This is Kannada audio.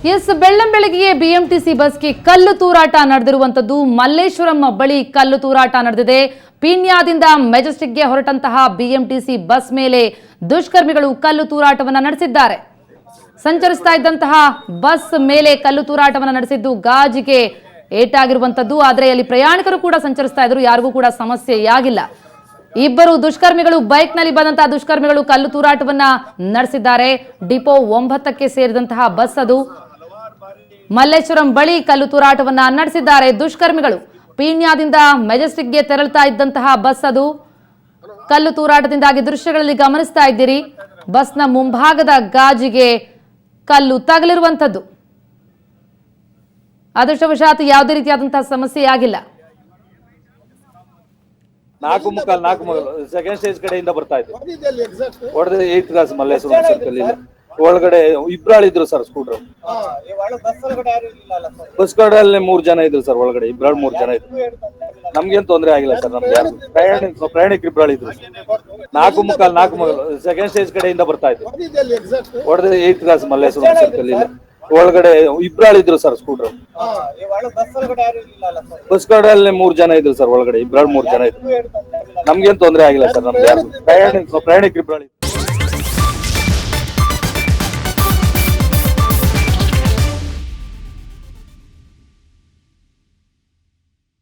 ಎಸ್, ಬೆಳ್ಳಂಬೆಳಗ್ಗೆ ಬಿಎಂಟಿಸಿ ಬಸ್ಗೆ ಕಲ್ಲು ತೂರಾಟ ನಡೆದಿರುವಂತದ್ದು. ಮಲ್ಲೇಶ್ವರಂ ಬಳಿ ಕಲ್ಲು ತೂರಾಟ ನಡೆದಿದೆ. ಪೀಣ್ಯದಿಂದ ಮೆಜೆಸ್ಟಿಕ್ಗೆ ಹೊರಟಂತಹ ಬಿಎಂಟಿಸಿ ಬಸ್ ಮೇಲೆ ದುಷ್ಕರ್ಮಿಗಳು ಕಲ್ಲು ತೂರಾಟವನ್ನ ನಡೆಸಿದ್ದಾರೆ. ಸಂಚರಿಸ್ತಾ ಇದ್ದಂತಹ ಬಸ್ ಮೇಲೆ ಕಲ್ಲು ತೂರಾಟವನ್ನ ನಡೆಸಿದ್ದು ಗಾಜಿಗೆ ಏಟಾಗಿರುವಂತದ್ದು. ಆದರೆ ಅಲ್ಲಿ ಪ್ರಯಾಣಿಕರು ಕೂಡ ಸಂಚರಿಸ್ತಾ ಇದ್ರು, ಯಾರಿಗೂ ಕೂಡ ಸಮಸ್ಯೆಯಾಗಿಲ್ಲ. ಇಬ್ಬರು ದುಷ್ಕರ್ಮಿಗಳು ಬೈಕ್ ನಲ್ಲಿ ಬಂದಂತಹ ದುಷ್ಕರ್ಮಿಗಳು ಕಲ್ಲು ತೂರಾಟವನ್ನ ನಡೆಸಿದ್ದಾರೆ. ಡಿಪೋ 9ಕ್ಕೆ ಸೇರಿದಂತಹ ಬಸ್ ಅದು. ಮಲ್ಲೇಶ್ವರಂ ಬಳಿ ಕಲ್ಲು ತೂರಾಟವನ್ನ ನಡೆಸಿದ್ದಾರೆ ದುಷ್ಕರ್ಮಿಗಳು. ಪೀಣ್ಯದಿಂದ ಮೆಜೆಸ್ಟಿಕ್ಗೆ ತೆರಳುತ್ತಾ ಇದ್ದಂತಹ ಬಸ್ ಅದು. ಕಲ್ಲು ತೂರಾಟದಿಂದಾಗಿ ದೃಶ್ಯಗಳಲ್ಲಿ ಗಮನಿಸ್ತಾ ಇದ್ದೀರಿ, ಬಸ್ನ ಮುಂಭಾಗದ ಗಾಜಿಗೆ ಕಲ್ಲು ತಗಲಿರುವಂತದ್ದು. ಅದೃಷ್ಟವಶಾತ್ ಯಾವುದೇ ರೀತಿಯಾದಂತಹ ಸಮಸ್ಯೆ ಆಗಿಲ್ಲ. 4 ಸೆಕೆಂಡ್ ಸ್ಟೇಜ್ ಕಡೆಯಿಂದ ಬರ್ತಾ ಇದ್ರು. ಹೊಡೆದ 8 ಕ್ಲಾಸ್ ಮಲ್ಲೇಶ್ವರಂ ಸರ್ಕಲ್ ಇಲ್ಲಿ ಒಳಗಡೆ ಇಬ್ರಾಳಿದ್ರು ಸರ್. ಸ್ಕೂಟರ್ ಬಸ್ ಕಡೆಯಲ್ಲಿ 3 ಜನ ಇದ್ರು ಸರ್. ಒಳಗಡೆ 3 ಜನ ಇದ್ರು. ನಮ್ಗೇನ್ ತೊಂದರೆ ಆಗಿಲ್ಲ ಸರ್. ನಮ್ಗೆ ಯಾರು ಪ್ರಯಾಣಿಕರು ಇಬ್ರಾಳಿದ್ರು. 4 ಸೆಕೆಂಡ್ ಸ್ಟೇಜ್ ಕಡೆಯಿಂದ ಬರ್ತಾ ಇದ್ರು. ಹೊಡೆದ 8 ಕ್ಲಾಸ್ ಮಲ್ಲೇಶ್ವರಂ ಸರ್ಕಲ್ ಇಲ್ಲಿ ಒಳಗಡೆ ಇಬ್ರಾಳಿದ್ರು ಸರ್. ಸ್ಕೂಟರ್ ಬಸ್ ಕಡೆಯಲ್ಲಿ 3 ಜನ ಇದ್ರು ಸರ್. ಒಳಗಡೆ 3 ಜನ ಇದ್ರು. ನಮ್ಗೇನ್ ತೊಂದರೆ ಆಗಿಲ್ಲ ಸರ್. ನಮ್ಗೆ ಯಾರು ಪ್ರಯಾಣಿಕರು ಇಬ್ರಾಳಿದ್ರು.